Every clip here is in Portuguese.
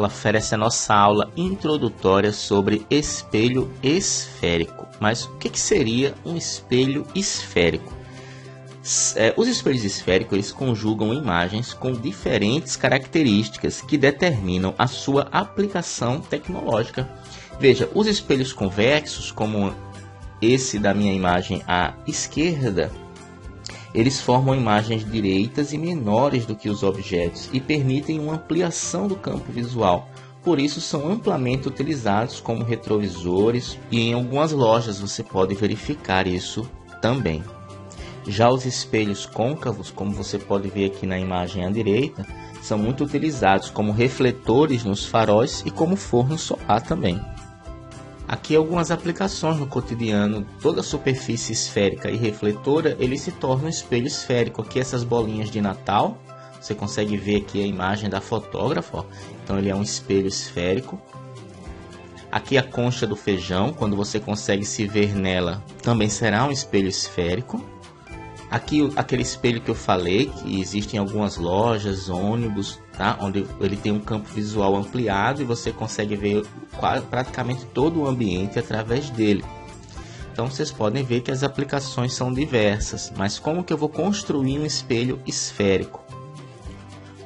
oferece a nossa aula introdutória sobre espelho esférico. Mas o que seria um espelho esférico? Os espelhos esféricos eles conjugam imagens com diferentes características que determinam a sua aplicação tecnológica. Veja, os espelhos convexos, como esse da minha imagem à esquerda, eles formam imagens direitas e menores do que os objetos e permitem uma ampliação do campo visual. Por isso, são amplamente utilizados como retrovisores e em algumas lojas você pode verificar isso também. Já os espelhos côncavos, como você pode ver aqui na imagem à direita, são muito utilizados como refletores nos faróis e como forno solar também. Aqui algumas aplicações no cotidiano. Toda superfície esférica e refletora ele se torna um espelho esférico. Aqui essas bolinhas de Natal, você consegue ver aqui a imagem da fotógrafa, ó. Então ele é um espelho esférico. Aqui a concha do feijão, quando você consegue se ver nela, também será um espelho esférico. Aqui aquele espelho que eu falei, que existe em algumas lojas, ônibus, tá? Onde ele tem um campo visual ampliado e você consegue ver praticamente todo o ambiente através dele. Então vocês podem ver que as aplicações são diversas, mas como que eu vou construir um espelho esférico?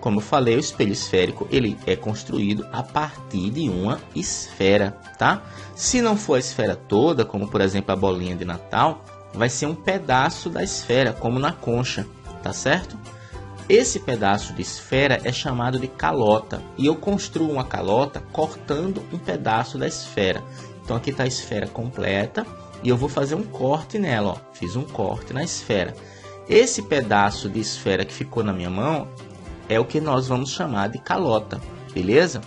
Como eu falei, o espelho esférico ele é construído a partir de uma esfera, tá? Se não for a esfera toda, como por exemplo a bolinha de Natal, vai ser um pedaço da esfera, como na concha, tá certo? Esse pedaço de esfera é chamado de calota, e eu construo uma calota cortando um pedaço da esfera. Então aqui está a esfera completa, e eu vou fazer um corte nela, ó. Fiz um corte na esfera. Esse pedaço de esfera que ficou na minha mão é o que nós vamos chamar de calota, beleza?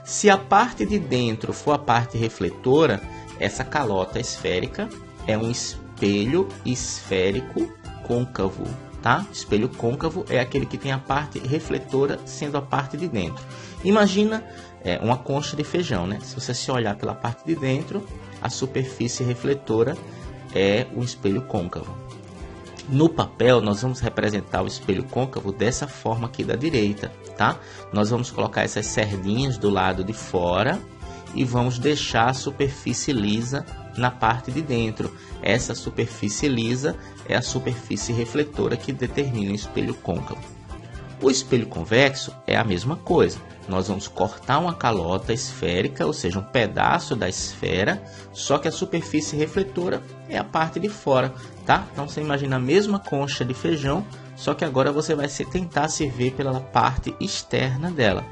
Se a parte de dentro for a parte refletora, essa calota esférica é um espelho esférico côncavo, tá? Espelho côncavo é aquele que tem a parte refletora sendo a parte de dentro. Imagina uma concha de feijão, né? Se você se olhar pela parte de dentro, a superfície refletora é um espelho côncavo. No papel, nós vamos representar o espelho côncavo dessa forma aqui da direita, tá? Nós vamos colocar essas sardinhas do lado de fora e vamos deixar a superfície lisa na parte de dentro. Essa superfície lisa é a superfície refletora que determina o espelho côncavo. O espelho convexo é a mesma coisa. Nós vamos cortar uma calota esférica, ou seja, um pedaço da esfera, só que a superfície refletora é a parte de fora, tá? Então você imagina a mesma concha de feijão, só que agora você vai tentar se ver pela parte externa dela.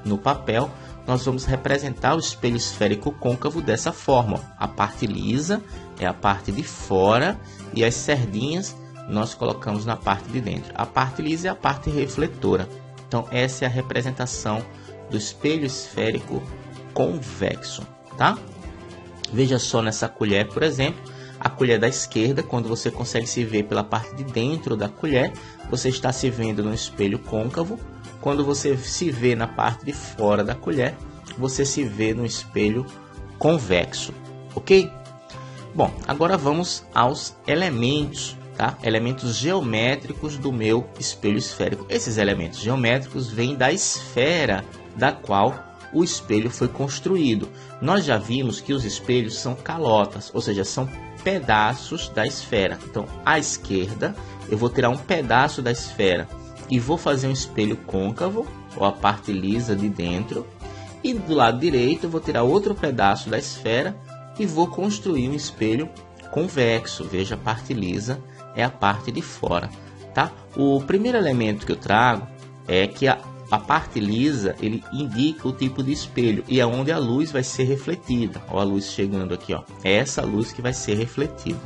No papel, nós vamos representar o espelho esférico côncavo dessa forma. A parte lisa é a parte de fora e as sardinhas nós colocamos na parte de dentro. A parte lisa é a parte refletora. Então essa é a representação do espelho esférico convexo, tá? Veja só nessa colher, por exemplo, a colher da esquerda, quando você consegue se ver pela parte de dentro da colher, você está se vendo no espelho côncavo. Quando você se vê na parte de fora da colher, você se vê no espelho convexo, ok? Bom, agora vamos aos elementos, tá? Elementos geométricos do meu espelho esférico. Esses elementos geométricos vêm da esfera da qual o espelho foi construído. Nós já vimos que os espelhos são calotas, ou seja, são pedaços da esfera. Então, à esquerda, eu vou tirar um pedaço da esfera e vou fazer um espelho côncavo, ou a parte lisa de dentro, e do lado direito eu vou tirar outro pedaço da esfera e vou construir um espelho convexo. Veja, a parte lisa é a parte de fora, tá? O primeiro elemento que eu trago é que a parte lisa ele indica o tipo de espelho e é onde a luz vai ser refletida. Ó, a luz chegando aqui, ó. É essa luz que vai ser refletida.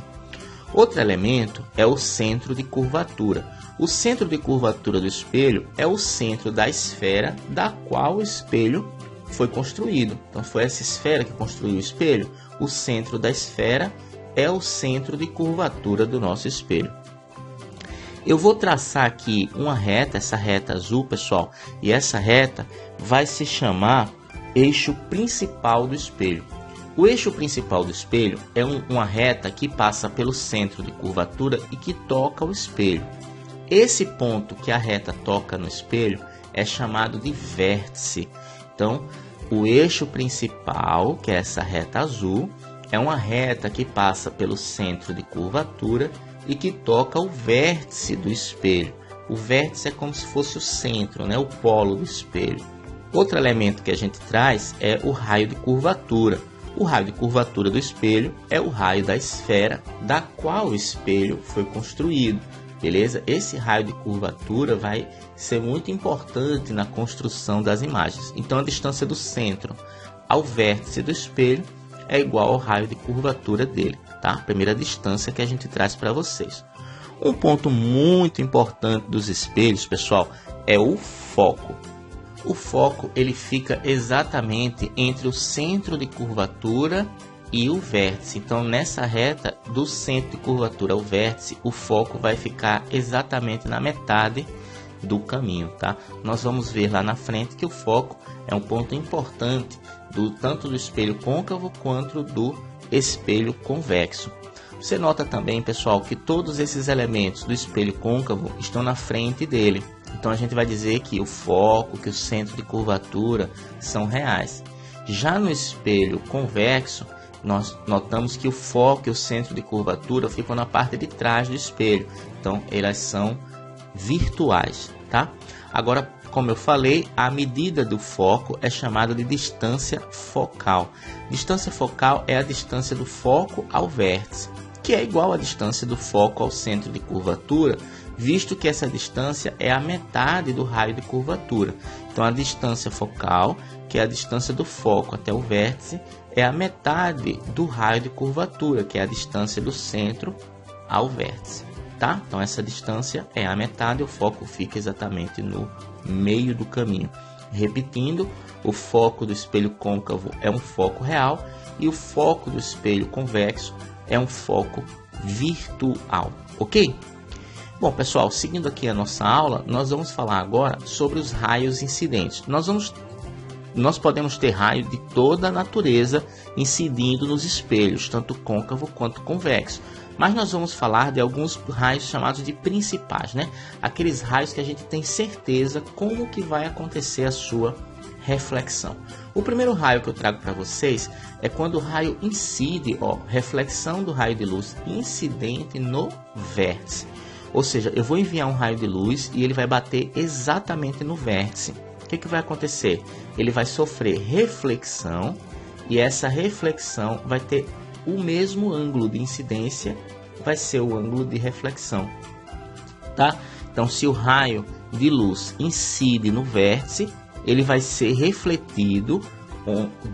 Outro elemento é o centro de curvatura. O centro de curvatura do espelho é o centro da esfera da qual o espelho foi construído. Então foi essa esfera que construiu o espelho. O centro da esfera é o centro de curvatura do nosso espelho. Eu vou traçar aqui uma reta, essa reta azul, pessoal, e essa reta vai se chamar eixo principal do espelho. O eixo principal do espelho é uma reta que passa pelo centro de curvatura e que toca o espelho. Esse ponto que a reta toca no espelho é chamado de vértice. Então, o eixo principal, que é essa reta azul, é uma reta que passa pelo centro de curvatura e que toca o vértice do espelho. O vértice é como se fosse o centro, né? O polo do espelho. Outro elemento que a gente traz é o raio de curvatura. O raio de curvatura do espelho é o raio da esfera da qual o espelho foi construído. Beleza? Esse raio de curvatura vai ser muito importante na construção das imagens. Então, a distância do centro ao vértice do espelho é igual ao raio de curvatura dele, tá? Primeira distância que a gente traz para vocês. Um ponto muito importante dos espelhos, pessoal, é o foco. O foco ele fica exatamente entre o centro de curvatura e o vértice. Então, nessa reta do centro de curvatura ao vértice, o foco vai ficar exatamente na metade do caminho, tá? Nós vamos ver lá na frente que o foco é um ponto importante tanto do espelho côncavo quanto do espelho convexo. Você nota também, pessoal, que todos esses elementos do espelho côncavo estão na frente dele. Então, a gente vai dizer que o foco, que o centro de curvatura são reais. Já no espelho convexo, nós notamos que o foco e o centro de curvatura ficam na parte de trás do espelho. Então, elas são virtuais, tá? Agora, como eu falei, a medida do foco é chamada de distância focal. Distância focal é a distância do foco ao vértice, que é igual à distância do foco ao centro de curvatura, visto que essa distância é a metade do raio de curvatura. Então, a distância focal, que é a distância do foco até o vértice, é a metade do raio de curvatura, que é a distância do centro ao vértice, tá? Então, essa distância é a metade, o foco fica exatamente no meio do caminho. Repetindo, o foco do espelho côncavo é um foco real e o foco do espelho convexo é um foco virtual, ok? Bom, pessoal, seguindo aqui a nossa aula, nós vamos falar agora sobre os raios incidentes. Nós podemos ter raios de toda a natureza incidindo nos espelhos, tanto côncavo quanto convexo. Mas nós vamos falar de alguns raios chamados de principais, né? Aqueles raios que a gente tem certeza como que vai acontecer a sua reflexão. O primeiro raio que eu trago para vocês é quando o raio incide, ó, reflexão do raio de luz incidente no vértice. Ou seja, eu vou enviar um raio de luz e ele vai bater exatamente no vértice. O que vai acontecer? Ele vai sofrer reflexão e essa reflexão vai ter o mesmo ângulo de incidência, vai ser o ângulo de reflexão, tá? Então, se o raio de luz incide no vértice, ele vai ser refletido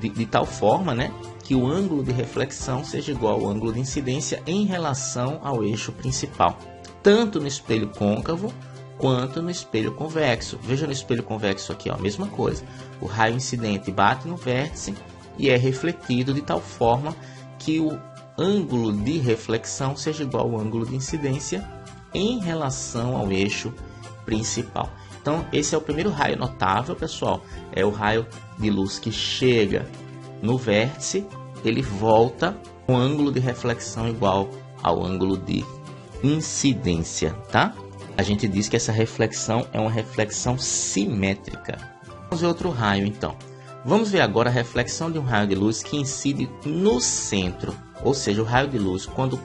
de tal forma, né, que o ângulo de reflexão seja igual ao ângulo de incidência em relação ao eixo principal, tanto no espelho côncavo quanto no espelho convexo. Veja no espelho convexo aqui, ó, a mesma coisa. O raio incidente bate no vértice e é refletido de tal forma que o ângulo de reflexão seja igual ao ângulo de incidência em relação ao eixo principal. Então, esse é o primeiro raio notável, pessoal. É o raio de luz que chega no vértice, ele volta com ângulo de reflexão igual ao ângulo de incidência, tá? A gente diz que essa reflexão é uma reflexão simétrica. Vamos ver outro raio, então. Vamos ver agora a reflexão de um raio de luz que incide no centro. Ou seja, o raio de luz, quando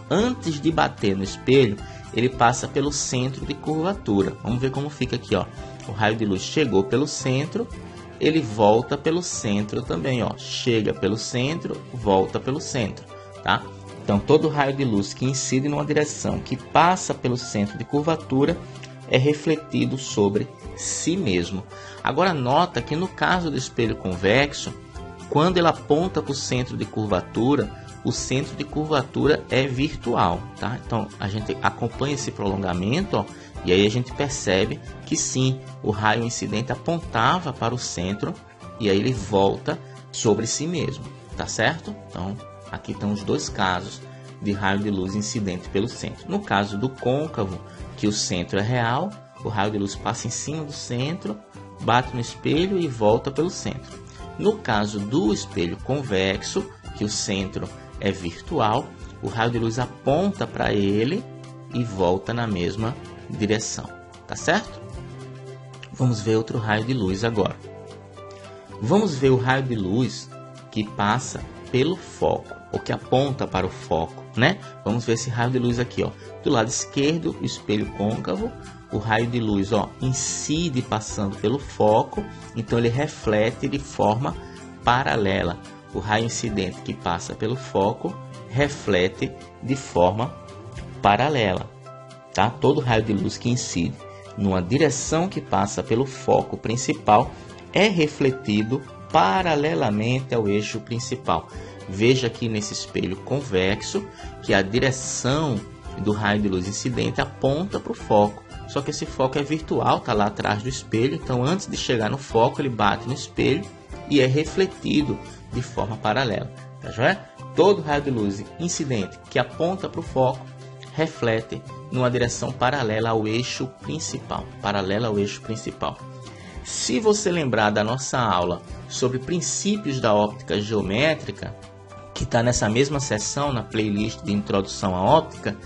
antes de bater no espelho, ele passa pelo centro de curvatura. Vamos ver como fica aqui, ó. O raio de luz chegou pelo centro, ele volta pelo centro também, ó. Chega pelo centro, volta pelo centro, tá? Então, todo raio de luz que incide numa direção que passa pelo centro de curvatura é refletido sobre si mesmo. Agora, nota que no caso do espelho convexo, quando ele aponta para o centro de curvatura, o centro de curvatura é virtual, tá? Então, a gente acompanha esse prolongamento, ó, e aí a gente percebe que sim, o raio incidente apontava para o centro e aí ele volta sobre si mesmo, tá certo? Então, aqui estão os dois casos de raio de luz incidente pelo centro. No caso do côncavo, que o centro é real, o raio de luz passa em cima do centro, bate no espelho e volta pelo centro. No caso do espelho convexo, que o centro é virtual, o raio de luz aponta para ele e volta na mesma direção, tá certo? Vamos ver outro raio de luz agora. Vamos ver o raio de luz que passa pelo foco, ou que aponta para o foco, né? Vamos ver esse raio de luz aqui, ó. Do lado esquerdo, o espelho côncavo, o raio de luz, ó, incide passando pelo foco, então ele reflete de forma paralela. O raio incidente que passa pelo foco reflete de forma paralela, tá? Todo raio de luz que incide numa direção que passa pelo foco principal é refletido paralelamente ao eixo principal. Veja aqui nesse espelho convexo que a direção do raio de luz incidente aponta para o foco. Só que esse foco é virtual, está lá atrás do espelho. Então, antes de chegar no foco, ele bate no espelho e é refletido de forma paralela. Tá joia? Todo raio de luz incidente que aponta para o foco reflete numa direção paralela ao eixo principal. Paralela ao eixo principal. Se você lembrar da nossa aula sobre princípios da óptica geométrica, que está nessa mesma seção, na playlist de introdução à óptica,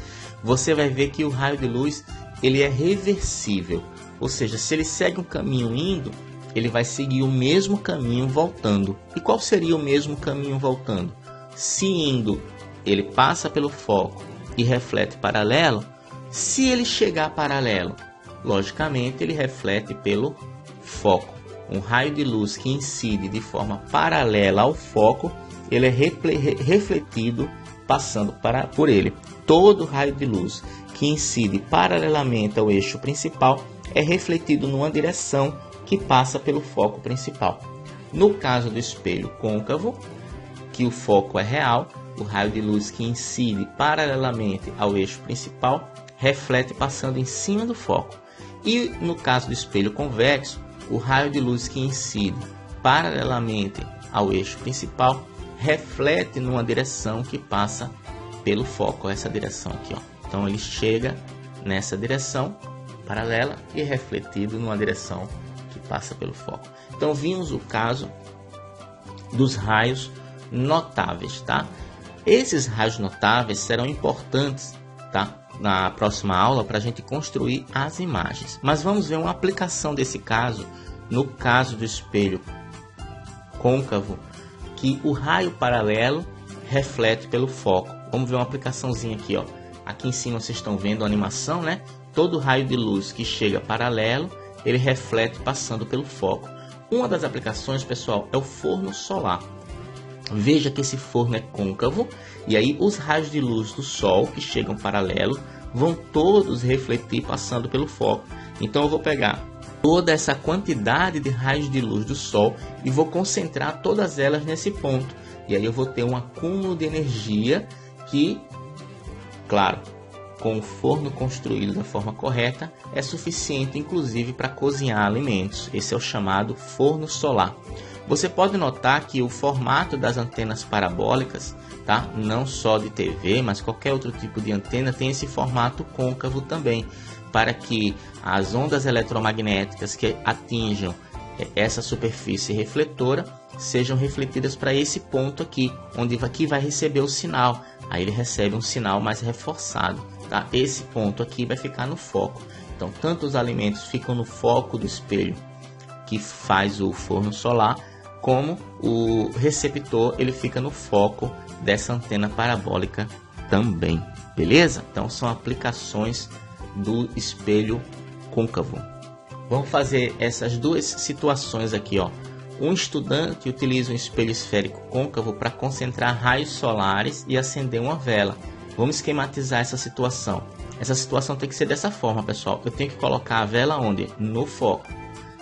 você vai ver que o raio de luz ele é reversível. Ou seja, se ele segue um caminho indo, ele vai seguir o mesmo caminho voltando. E qual seria o mesmo caminho voltando? Se indo, ele passa pelo foco e reflete paralelo. Se ele chegar paralelo, logicamente ele reflete pelo foco. Um raio de luz que incide de forma paralela ao foco, ele é refletido passando por ele. Todo raio de luz que incide paralelamente ao eixo principal é refletido numa direção que passa pelo foco principal. No caso do espelho côncavo, que o foco é real, o raio de luz que incide paralelamente ao eixo principal reflete passando em cima do foco. E no caso do espelho convexo, o raio de luz que incide paralelamente ao eixo principal reflete numa direção que passa pelo foco, essa direção aqui, ó. Então ele chega nessa direção paralela e é refletido numa direção que passa pelo foco. Então vimos o caso dos raios notáveis, tá? Esses raios notáveis serão importantes, tá? Na próxima aula para a gente construir as imagens. Mas vamos ver uma aplicação desse caso no caso do espelho côncavo, que o raio paralelo reflete pelo foco. Vamos ver uma aplicaçãozinha aqui, ó. Aqui em cima vocês estão vendo a animação, né? Todo raio de luz que chega paralelo, ele reflete passando pelo foco. Uma das aplicações, pessoal, é o forno solar. Veja que esse forno é côncavo e aí os raios de luz do sol que chegam paralelo vão todos refletir passando pelo foco. Então eu vou pegar toda essa quantidade de raios de luz do sol e vou concentrar todas elas nesse ponto. E aí eu vou ter um acúmulo de energia que, claro, com o forno construído da forma correta, é suficiente inclusive para cozinhar alimentos. Esse é o chamado forno solar. Você pode notar que o formato das antenas parabólicas, tá? Não só de TV, mas qualquer outro tipo de antena tem esse formato côncavo também, para que as ondas eletromagnéticas que atinjam essa superfície refletora sejam refletidas para esse ponto aqui, onde aqui vai receber o sinal. Aí ele recebe um sinal mais reforçado, tá? Esse ponto aqui vai ficar no foco. Então, tanto os alimentos ficam no foco do espelho que faz o forno solar, como o receptor ele fica no foco dessa antena parabólica também, beleza? Então são aplicações do espelho côncavo. Vamos fazer essas duas situações aqui, ó. Um estudante utiliza um espelho esférico côncavo para concentrar raios solares e acender uma vela. Vamos esquematizar essa situação. Essa situação tem que ser dessa forma, pessoal. Eu tenho que colocar a vela onde? No foco.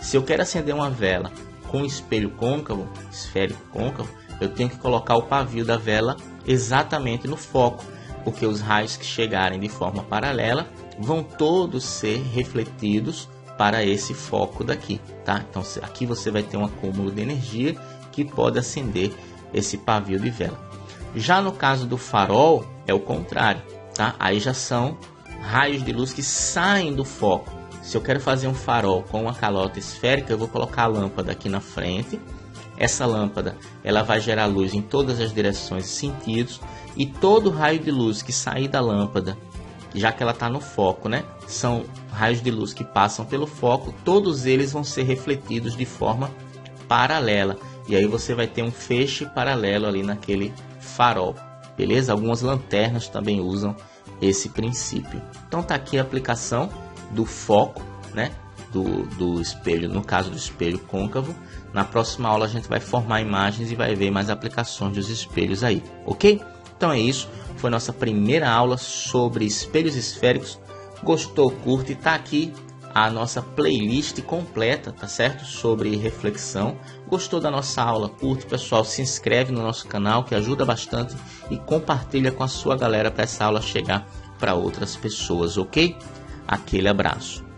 Se eu quero acender uma vela com espelho côncavo, esférico côncavo, eu tenho que colocar o pavio da vela exatamente no foco, porque os raios que chegarem de forma paralela vão todos ser refletidos para esse foco daqui, tá? Então aqui você vai ter um acúmulo de energia que pode acender esse pavio de vela. Já no caso do farol é o contrário, tá? Aí já são raios de luz que saem do foco. Se eu quero fazer um farol com uma calota esférica, eu vou colocar a lâmpada aqui na frente. Essa lâmpada ela vai gerar luz em todas as direções e sentidos. E todo raio de luz que sair da lâmpada, já que ela está no foco, né? São raios de luz que passam pelo foco. Todos eles vão ser refletidos de forma paralela. E aí você vai ter um feixe paralelo ali naquele farol, beleza? Algumas lanternas também usam esse princípio. Então tá aqui a aplicação do foco, né? Do espelho, no caso do espelho côncavo. Na próxima aula a gente vai formar imagens e vai ver mais aplicações dos espelhos aí, ok? Então é isso, foi nossa primeira aula sobre espelhos esféricos. Gostou, curte, tá aqui a nossa playlist completa, tá certo? Sobre reflexão. Gostou da nossa aula? Curte, pessoal, se inscreve no nosso canal que ajuda bastante e compartilha com a sua galera para essa aula chegar para outras pessoas, ok? Aquele abraço.